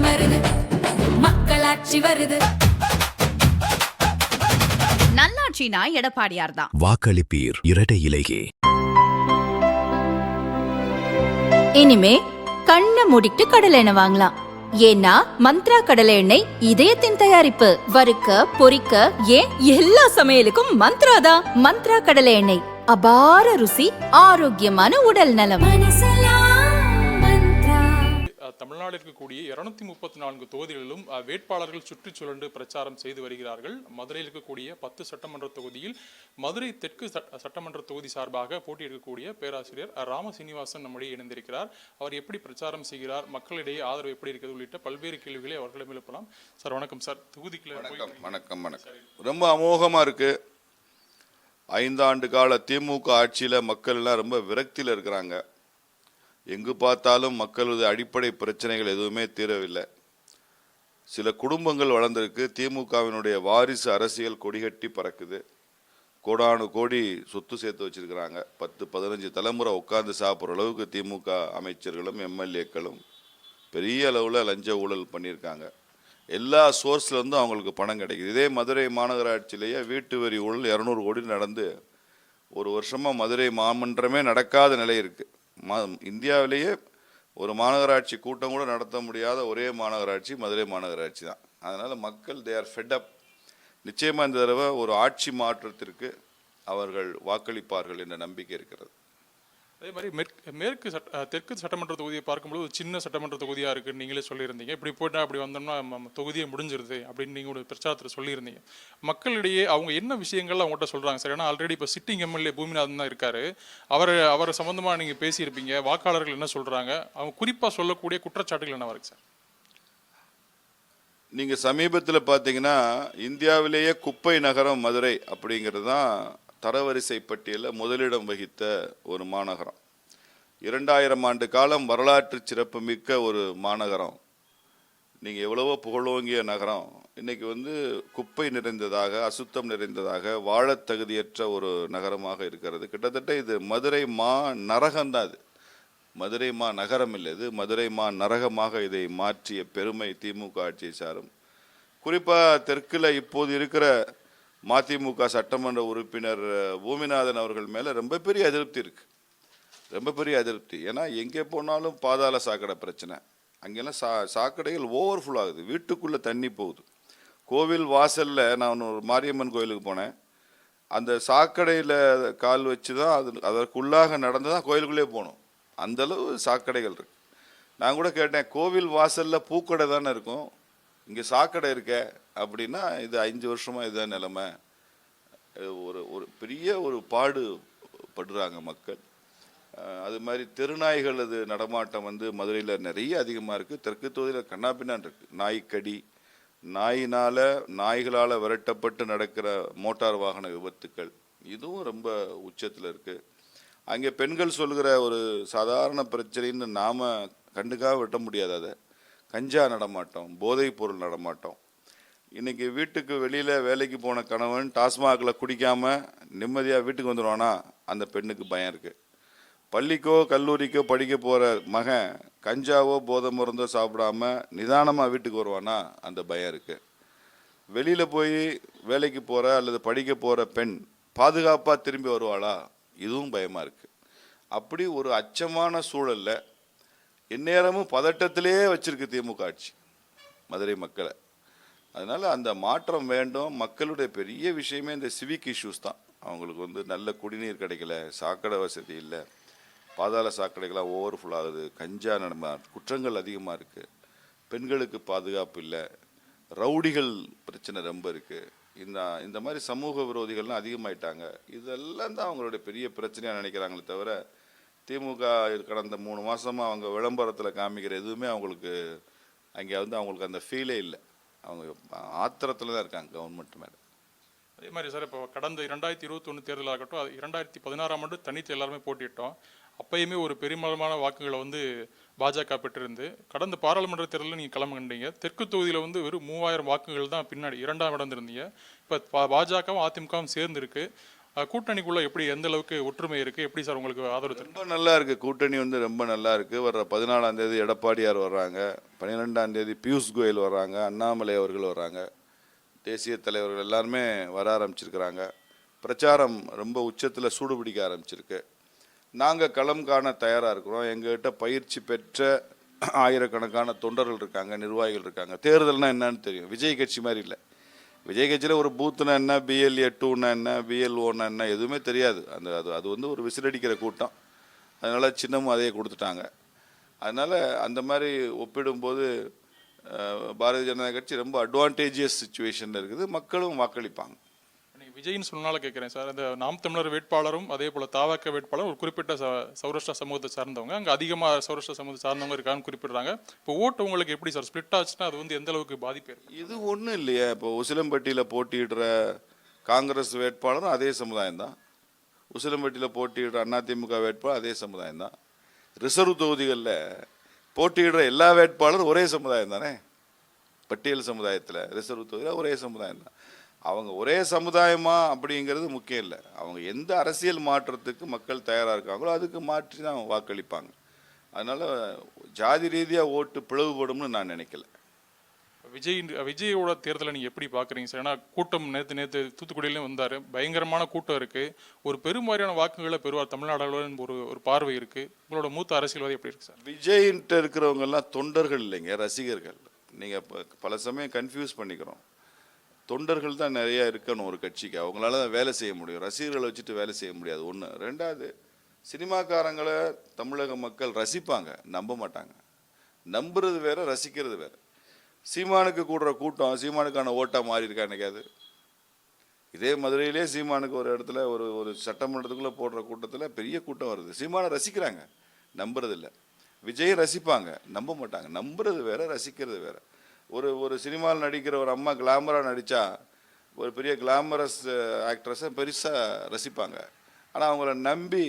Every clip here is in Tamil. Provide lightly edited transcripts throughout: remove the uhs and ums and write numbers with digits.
வருது, மக்களாட்சி வருது. நல்லாட்சினா எடப்பாடியார் தான். வாக்களிப்பீர் இரட்டை இலையே. இனிமே கண்ணை மூடிட்டு கடலை எண்ணெய் வாங்கலாம். ஏன்னா மந்த்ரா கடலை எண்ணெய் இதயத்தின் தயாரிப்பு. வறுக்க பொரிக்க ஏன் எல்லா சமையலுக்கும் மந்த்ரா தான். மந்த்ரா கடலை எண்ணெய், அபார ருசி, ஆரோக்கியமான உடல் நலம். தமிழ்நாடு இருக்கக்கூடிய 234 தொகுதிகளிலும் வேட்பாளர்கள் சுற்றி சுழன்று பிரச்சாரம் செய்து வருகிறார்கள். மதுரையில் இருக்கக்கூடிய 10 சட்டமன்ற தொகுதியில் மதுரை தெற்கு சட்டமன்ற தொகுதி சார்பாக போட்டியிடக்கூடிய பேராசிரியர் ராம சீனிவாசன் நம்முடைய இணைந்திருக்கிறார். அவர் எப்படி பிரச்சாரம் செய்கிறார், மக்களிடையே ஆதரவு எப்படி இருக்கிறது உள்ளிட்ட பல்வேறு கேள்விகளை அவர்களிடம் எழுப்பலாம். சார் வணக்கம் சார். தொகுதிக்குள்ள வணக்கம். ரொம்ப அமோகமா இருக்கு. 5 ஆண்டு கால திமுக ஆட்சியில மக்கள் எல்லாம் ரொம்ப விரக்தியில இருக்கிறாங்க. எங்கு பார்த்தாலும் மக்களது அடிப்படை பிரச்சனைகள் எதுவுமே தீரவில்லை. சில குடும்பங்கள் வளர்ந்திருக்கு. திமுகவினுடைய வாரிசு அரசியல் கொடிகட்டி பறக்குது. கோடானு கோடி சொத்து சேர்த்து வச்சிருக்கிறாங்க. 10-15 தலைமுறை உட்கார்ந்து சாப்பிட்ற அளவுக்கு திமுக அமைச்சர்களும் எம்எல்ஏக்களும் பெரிய அளவில் லஞ்ச ஊழல் பண்ணியிருக்காங்க. எல்லா சோர்ஸ்லேருந்தும் அவங்களுக்கு பணம் கிடைக்குது. இதே மதுரை மாநகராட்சியிலேயே வீட்டு வரி ஊழல் 200 கோடி நடந்து ஒரு வருஷமாக மதுரை மாமன்றமே நடக்காத நிலை இருக்குது. இந்தியாவிலேயே ஒரு மாநகராட்சி கூட்டம் கூட நடத்த முடியாத ஒரே மாநகராட்சி மதுரை மாநகராட்சி தான். அதனால் மக்கள் தே ஆர் ஃபெட் அப். நிச்சயமாக இந்த தடவை ஒரு ஆட்சி மாற்றத்திற்கு அவர்கள் வாக்களிப்பார்கள் என்ற நம்பிக்கை இருக்கிறது. அதே மாதிரி தெற்கு சட்டமன்ற தொகுதியை பார்க்கும்போது ஒரு சின்ன சட்டமன்ற தொகுதியாக இருக்குன்னு நீங்களே சொல்லியிருந்தீங்க. இப்படி போயிட்டா அப்படி வந்தோம்னா தொகுதியை முடிஞ்சிருது அப்படின்னு நீங்கள் ஒரு பிரச்சாரத்தில் சொல்லியிருந்தீங்க. மக்களிடையே அவங்க என்ன விஷயங்கள் அவங்ககிட்ட சொல்கிறாங்க சார்? ஏன்னா ஆல்ரெடி இப்போ சிட்டிங் எம்எல்ஏ பூமிநாதன் தான் இருக்காரு. அவரை சம்மந்தமாக நீங்கள் பேசியிருப்பீங்க. வாக்காளர்கள் என்ன சொல்கிறாங்க? அவங்க குறிப்பாக சொல்லக்கூடிய குற்றச்சாட்டுகள் என்ன இருக்கு சார்? நீங்கள் சமீபத்தில் பார்த்தீங்கன்னா இந்தியாவிலேயே குப்பை நகரம் மதுரை அப்படிங்கிறது தான் தரவரிசை பட்டியலில் முதலிடம் வகித்த ஒரு மாநகரம். 2000 ஆண்டு காலம் வரலாற்று சிறப்பு மிக்க ஒரு மாநகரம். நீங்கள் எவ்வளவோ புகழோங்கிய நகரம் இன்னைக்கு குப்பை நிறைந்ததாக, அசுத்தம் நிறைந்ததாக, வாழ தகுதியற்ற ஒரு நகரமாக இருக்கிறது. கிட்டத்தட்ட இது மதுரை மா நரகம்தான். அது மதுரை மா நகரம் இல்லை, இது மதுரை மா நரகமாக இதை மாற்றிய பெருமை திமுக ஆட்சியை சாரும். குறிப்பாக தெற்கில் இப்போது இருக்கிற மதிமுக சட்டமன்ற உறுப்பினர் பூமிநாதன் அவர்கள் மேலே ரொம்ப பெரிய அதிருப்தி இருக்கு. ரொம்ப பெரிய அதிருப்தி. ஏன்னா எங்கே போனாலும் பாதாள சாக்கடை பிரச்சனை. அங்கெல்லாம் சாக்கடைகள் ஓவர்ஃபுல் ஆகுது. வீட்டுக்குள்ளே தண்ணி போகுது. கோவில் வாசலில் நான் ஒரு மாரியம்மன் கோயிலுக்கு போனேன். அந்த சாக்கடையில் கால் வச்சு தான் அதற்குள்ளாக நடந்து தான் கோயிலுக்குள்ளே போகணும். அந்தளவு சாக்கடைகள் இருக்கு. நான் கூட கேட்டேன், கோவில் வாசலில் பூக்கடை தானே இருக்கும், இங்கே சாக்கடை இருக்க அப்படின்னா, இது 5 வருஷமாக இதுதான் நிலைமை. ஒரு பெரிய ஒரு பாடு படுறாங்க மக்கள். அது மாதிரி தெருநாய்கள் நடமாட்டம் மதுரையில் நிறைய அதிகமாக இருக்குது. தெற்கு தொகுதியில் கண்ணாபின்னான் இருக்குது. நாய்க்கடி, நாய்களால் விரட்டப்பட்டு நடக்கிற மோட்டார் வாகன விபத்துக்கள் இதுவும் ரொம்ப உச்சத்தில் இருக்குது. அங்கே பெண்கள் சொல்கிற ஒரு சாதாரண பிரச்சனைன்னு நாம் கண்டுக்காக விட்ட முடியாது. அதை கஞ்சா நடமாட்டம், போதைப் பொருள் நடமாட்டம். இன்றைக்கி வீட்டுக்கு வெளியில் வேலைக்கு போன கணவன் டாஸ்மாகில் குடிக்காமல் நிம்மதியாக வீட்டுக்கு வந்துடுவானா, அந்த பெண்ணுக்கு பயம் இருக்குது. பள்ளிக்கோ கல்லூரிக்கோ படிக்க போகிற மகன் கஞ்சாவோ போதை மருந்தோ சாப்பிடாம நிதானமாக வீட்டுக்கு வருவானா, அந்த பயம் இருக்குது. வெளியில் போய் வேலைக்கு போகிற அல்லது படிக்க போகிற பெண் பாதுகாப்பாக திரும்பி வருவாளா, இதுவும் பயமாக இருக்குது. அப்படி ஒரு அச்சமான சூழலில் எந்நேரமும் பதட்டத்திலே வச்சிருக்கு திமுக ஆட்சி மதுரை மக்களை. அதனால் அந்த மாற்றம் வேண்டும். மக்களுடைய பெரிய விஷயமே இந்த சிவிக் இஷ்யூஸ் தான். அவங்களுக்கு நல்ல குடிநீர் கிடைக்கல, சாக்கடை வசதி இல்லை, பாதாள சாக்கடைகளாக ஓவர்ஃபுல் ஆகுது, கஞ்சா குற்றங்கள் அதிகமாக இருக்குது, பெண்களுக்கு பாதுகாப்பு இல்லை, ரவுடிகள் பிரச்சனை ரொம்ப இருக்குது. இந்த மாதிரி சமூக விரோதிகள்லாம் அதிகமாயிட்டாங்க. இதெல்லாம் தான் அவங்களுடைய பெரிய பிரச்சனையாக நினைக்கிறாங்களே தவிர திமுக கடந்த 3 மாதமாக அவங்க விளம்பரத்தில் காமிக்கிற எதுவுமே அவங்களுக்கு அங்கே அவங்களுக்கு அந்த ஃபீலே இல்லை. அவங்க ஆத்திரத்தில் தான் இருக்காங்க கவர்மெண்ட் மேலே. அதே மாதிரி சார், இப்போ கடந்த 2021 தேர்தலாகட்டும், 2016ஆம் ஆண்டு தனித்து எல்லாருமே போட்டிட்டோம். அப்பயுமே ஒரு பெரும்பாலான வாக்குகளை பாஜக பெற்றிருந்து கடந்த பாராளுமன்ற தேர்தலில் நீங்கள் கிளம்புகின்றீங்க. தெற்கு தொகுதியில் வெறும் 3000 வாக்குகள் தான் பின்னாடி 2ஆம் இடம் இருந்தீங்க. இப்போ பாஜகவும் அதிமுகவும் சேர்ந்து இருக்கு. கூட்டணிக்குள்ள எப்படி எந்த அளவுக்கு ஒற்றுமை இருக்கு, எப்படி சார் உங்களுக்கு ஆதரவு தெரியும்? ரொம்ப நல்லா இருக்கு. கூட்டணி வந்து ரொம்ப நல்லா இருக்கு. வர்ற 14ஆம் தேதி எடப்பாடியார் வர்றாங்க, 12ஆம் தேதி பியூஷ் கோயல் வர்றாங்க, அண்ணாமலை அவர்கள் வர்றாங்க, தேசிய தலைவர்கள் எல்லாருமே வர ஆரம்பிச்சிருக்கிறாங்க. பிரச்சாரம் ரொம்ப உச்சத்தில் சூடு பிடிக்க ஆரம்பிச்சிருக்கு. நாங்கள் களம் காண தயாராக இருக்கிறோம். எங்ககிட்ட பயிற்சி பெற்ற ஆயிரக்கணக்கான தொண்டர்கள் இருக்காங்க, நிர்வாகிகள் இருக்காங்க. தேர்தல்னா என்னன்னு தெரியும். விஜய் கட்சி மாதிரி இல்லை. விஜய் கட்சியில் ஒரு பூத்துனா என்ன, BLA 2னா என்ன, BLOன்னா என்ன, எதுவுமே தெரியாது. அது வந்து ஒரு விசிலடிக்கிற கூட்டம். அதனால் சின்னமும் அதையே கொடுத்துட்டாங்க. அதனால் அந்த மாதிரி ஒப்பிடும்போது பாரதிய ஜனதா கட்சி ரொம்ப அட்வான்டேஜியஸ் சுச்சுவேஷனில் இருக்குது. மக்களும் வாக்களிப்பாங்க. நீங்கள் விஜய்னு சொன்னால கேட்குறேன் சார். அந்த நாம் தமிழர் வேட்பாளரும் அதே போல் தாவாக்க வேட்பாளரும் ஒரு குறிப்பிட்ட சௌராஷ்டிரா சமூகத்தை சார்ந்தவங்க, அங்கே அதிகமாக சௌராஷ்டிரா சமூகத்தை சார்ந்தவங்க இருக்கான்னு குறிப்பிடுறாங்க. இப்போ ஓட்டு உங்களுக்கு எப்படி சார் ஸ்பிளிட் ஆச்சுன்னா அது வந்து எந்த அளவுக்கு பாதிப்பு இருக்கு? இது ஒன்றும் இல்லையா. இப்போ உசிலம்பட்டியில் போட்டியிடுற காங்கிரஸ் வேட்பாளரும் அதே சமுதாயம் தான். உசிலம்பட்டியில் போட்டியிடுற அதிமுக வேட்பாளர் அதே சமுதாயம் தான். ரிசர்வ் தொகுதிகளில் போட்டியிடுற எல்லா வேட்பாளரும் ஒரே சமுதாயம் தானே. பட்டியல் சமுதாயத்தில் ரிசர்வ் தொகுதியில் ஒரே சமுதாயம் தான். அவங்க ஒரே சமுதாயமா அப்படிங்கிறது முக்கியம் இல்லை. அவங்க எந்த அரசியல் மாற்றத்துக்கு மக்கள் தயாராக இருக்காங்களோ அதுக்கு மாற்றி தான் வாக்களிப்பாங்க. அதனால் ஜாதி ரீதியாக ஓட்டு பிளவுபடும்னு நான் நினைக்கல. விஜயோட தேர்தலை நீங்கள் எப்படி பார்க்குறீங்க சார்? ஏன்னா கூட்டம் நேற்று தூத்துக்குடியிலையும் வந்தார், பயங்கரமான கூட்டம் இருக்குது, ஒரு பெருமாறியான வாக்குகளை பெறுவார் தமிழ்நாடு ஒரு பார்வை இருக்குது. உங்களோட மூத்த அரசியல்வாதி எப்படி இருக்குது சார்? விஜய்ன்ட்டு இருக்கிறவங்கெல்லாம் தொண்டர்கள் இல்லைங்க, ரசிகர்கள். நீங்கள் பல சமயம் கன்ஃபியூஸ் பண்ணிக்கிறோம். தொண்டர்கள் தான் நிறையா இருக்கணும் ஒரு கட்சிக்கு. அவங்களால தான் வேலை செய்ய முடியும். ரசிகர்களை வச்சுட்டு வேலை செய்ய முடியாது. ஒன்று. ரெண்டாவது, சினிமாக்காரங்களை தமிழக மக்கள் ரசிப்பாங்க, நம்ப மாட்டாங்க. நம்புறது வேற, ரசிக்கிறது வேற. சீமானுக்கு கூடுற கூட்டம் சீமானுக்கான ஓட்டாக மாறி இருக்கா என்னைக்காது? இதே மதுரையிலே சீமானுக்கு ஒரு இடத்துல ஒரு சட்டமன்றத்துக்குள்ளே போடுற கூட்டத்தில் பெரிய கூட்டம் வருது. சீமானை ரசிக்கிறாங்க, நம்புறது இல்லை. விஜயை ரசிப்பாங்க, நம்ப மாட்டாங்க. நம்புறது வேற, ரசிக்கிறது வேற. ஒரு சினிமாவில் நடிக்கிற ஒரு அம்மா கிளாமராக நடித்தா ஒரு பெரிய கிளாமரஸ் ஆக்ட்ரஸை பெருசாக ரசிப்பாங்க. ஆனால் அவங்கள நம்பி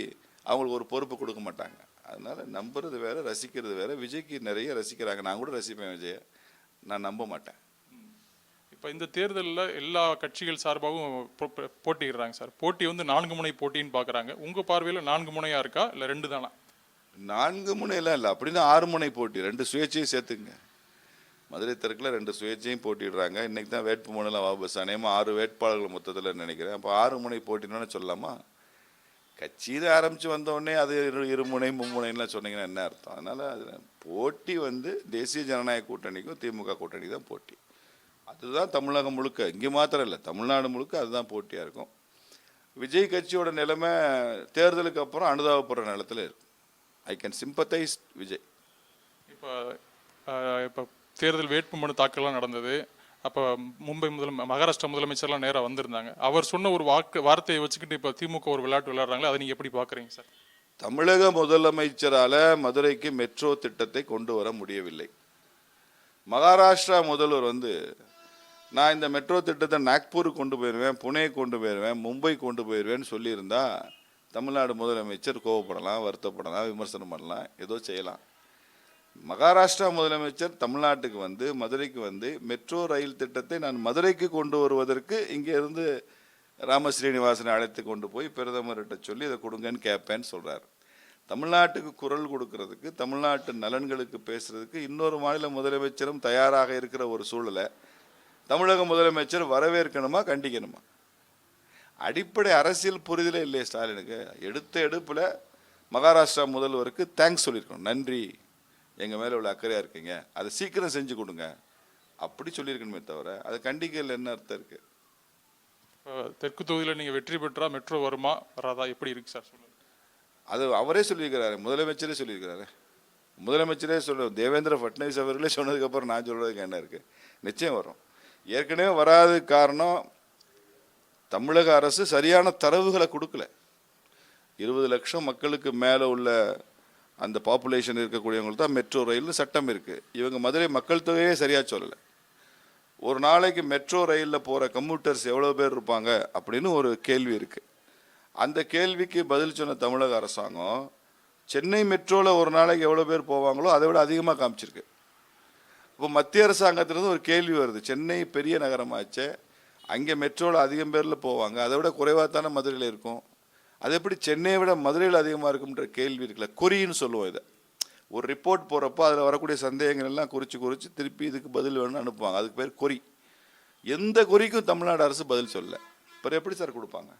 அவங்களுக்கு ஒரு பொறுப்பு கொடுக்க மாட்டாங்க. அதனால் நம்புறது வேறு, ரசிக்கிறது வேறு. விஜய்க்கு நிறைய ரசிக்கிறாங்க. நான் கூட ரசிப்பேன் விஜயை, நான் நம்ப மாட்டேன். இப்போ இந்த தேர்தலில் எல்லா கட்சிகள் சார்பாகவும் போட்டிடுறாங்க சார். போட்டி வந்து 4 முனை போட்டின்னு பார்க்குறாங்க. உங்கள் பார்வையில் 4 முனையாக இருக்கா இல்லை 2 தானா? 4 முனையெல்லாம் இல்லை. அப்படின்னா 6 முனை போட்டி. 2 சுயேட்சையும் சேர்த்துங்க. மதுரை தெற்கில் 2 சுயேட்சையும் போட்டிடுறாங்க. இன்றைக்கி தான் வேட்பு மனுலாம் வாபஸ். அநேகமாக 6 வேட்பாளர்கள் மொத்தத்தில் நினைக்கிறேன். அப்போ 6 முனை போட்டின்னு சொல்லலாமா? கட்சியில் ஆரம்பித்து வந்தோடனே அது 2 முனை 3 முனைலாம் சொன்னீங்கன்னா என்ன அர்த்தம்? அதனால் அது போட்டி வந்து தேசிய ஜனநாயக கூட்டணிக்கும் திமுக கூட்டணி தான் போட்டி. அதுதான் தமிழகம் முழுக்க, இங்கே மாத்திரம் இல்லை, தமிழ்நாடு முழுக்க அதுதான் போட்டியாக இருக்கும். விஜய் கட்சியோட நிலைமை தேர்தலுக்கு அப்புறம் அனுதாபப்படுற நிலத்தில் இருக்கும். I can sympathise Vijay. இப்போ தேர்தல் வேட்புமனு தாக்கல்லாம் நடந்தது. அப்போ மகாராஷ்டிரா முதலமைச்சர்லாம் நேராக வந்திருந்தாங்க. அவர் சொன்ன ஒரு வார்த்தையை வச்சுக்கிட்டு இப்போ திமுக ஒரு விளையாட்டு விளையாடுறாங்களே, அதை நீங்கள் எப்படி பார்க்குறீங்க சார்? தமிழக முதலமைச்சரால் மதுரைக்கு மெட்ரோ திட்டத்தை கொண்டு வர முடியவில்லை. மகாராஷ்டிரா முதல்வர் வந்து நான் இந்த மெட்ரோ திட்டத்தை நாக்பூருக்கு கொண்டு போயிடுவேன், புனே கொண்டு போயிடுவேன், மும்பை கொண்டு போயிடுவேன்னு சொல்லியிருந்தா தமிழ்நாடு முதலமைச்சர் கோவப்படலாம், வருத்தப்படலாம், விமர்சனம் பண்ணலாம், ஏதோ செய்யலாம். மகாராஷ்டிரா முதலமைச்சர் தமிழ்நாட்டுக்கு வந்து மதுரைக்கு வந்து மெட்ரோ ரயில் திட்டத்தை நான் மதுரைக்கு கொண்டு வருவதற்கு இங்கே இருந்து ராமஸ்ரீனிவாசனை அழைத்து கொண்டு போய் பிரதமர்கிட்ட சொல்லி இதை கொடுங்கன்னு கேட்பேன்னு சொல்கிறார். தமிழ்நாட்டுக்கு குரல் கொடுக்கறதுக்கு, தமிழ்நாட்டு நலன்களுக்கு பேசுறதுக்கு இன்னொரு மாநில முதலமைச்சரும் தயாராக இருக்கிற ஒரு சூழலை தமிழக முதலமைச்சர் வரவேற்கணுமா, கண்டிக்கணுமா? அடிப்படை அரசியல் புரிதலே இல்லையே ஸ்டாலினுக்கு. எடுத்த எடுப்பில் மகாராஷ்டிரா முதல்வருக்கு தேங்க்ஸ் சொல்லியிருக்கணும். நன்றி, எங்கள் மேலே உள்ள அக்கறையாக இருக்கீங்க, அதை சீக்கிரம் செஞ்சு கொடுங்க, அப்படி சொல்லியிருக்கணுமே தவிர அதை கண்டிக்கல என்ன அர்த்தம் இருக்குது? தெற்கு தொகுதியில் நீங்கள் வெற்றி பெற்றா மெட்ரோ வருமா வராதா, எப்படி இருக்கு சார் சொல்லுங்கள்? அது அவரே சொல்லியிருக்கிறாரு, முதலமைச்சரே சொல்லியிருக்கிறாரு. முதலமைச்சரே தேவேந்திர ஃபட்னவிஸ் அவர்களே சொன்னதுக்கப்புறம் நான் சொல்கிறதுக்கு என்ன இருக்குது? நிச்சயம் வரும். ஏற்கனவே வராது காரணம் தமிழக அரசு சரியான தரவுகளை கொடுக்கல. 20 லட்சம் மக்களுக்கு மேலே உள்ள அந்த பாப்புலேஷன் இருக்கக்கூடியவங்களுக்கு தான் மெட்ரோ ரயில்னு சட்டம் இருக்குது. இவங்க மதுரை மக்கள் தொகையே சரியாக சொல்லலை. ஒரு நாளைக்கு மெட்ரோ ரயிலில் போகிற கம்யூட்டர்ஸ் எவ்வளோ பேர் இருப்பாங்க அப்படின்னு ஒரு கேள்வி இருக்குது. அந்த கேள்விக்கு பதில் சொன்ன தமிழக அரசாங்கம் சென்னை மெட்ரோவில் ஒரு நாளைக்கு எவ்வளோ பேர் போவாங்களோ அதை விட அதிகமாக காமிச்சிருக்கு. இப்போ மத்திய அரசாங்கத்திலிருந்து ஒரு கேள்வி வருது, சென்னை பெரிய நகரமாச்சே, அங்கே மெட்ரோவில் அதிகம் பேரில் போவாங்க, அதை விட குறைவாக தானே மதுரையில் இருக்கும். அது எப்படி சென்னையை விட மதுரையில் அதிகமாக இருக்கும்ன்ற கேள்வி இருக்குல்ல. குறின்னு சொல்லுவோம் இதை. ஒரு ரிப்போர்ட் போகிறப்போ அதில் வரக்கூடிய சந்தேகங்கள் எல்லாம் குறித்து திருப்பி இதுக்கு பதில் வேணும்னு அனுப்புவாங்க. அதுக்கு பேர் குறி. எந்த குறிக்கும் தமிழ்நாடு அரசு பதில் சொல்லலை. அப்புறம் எப்படி சார் கொடுப்பாங்க?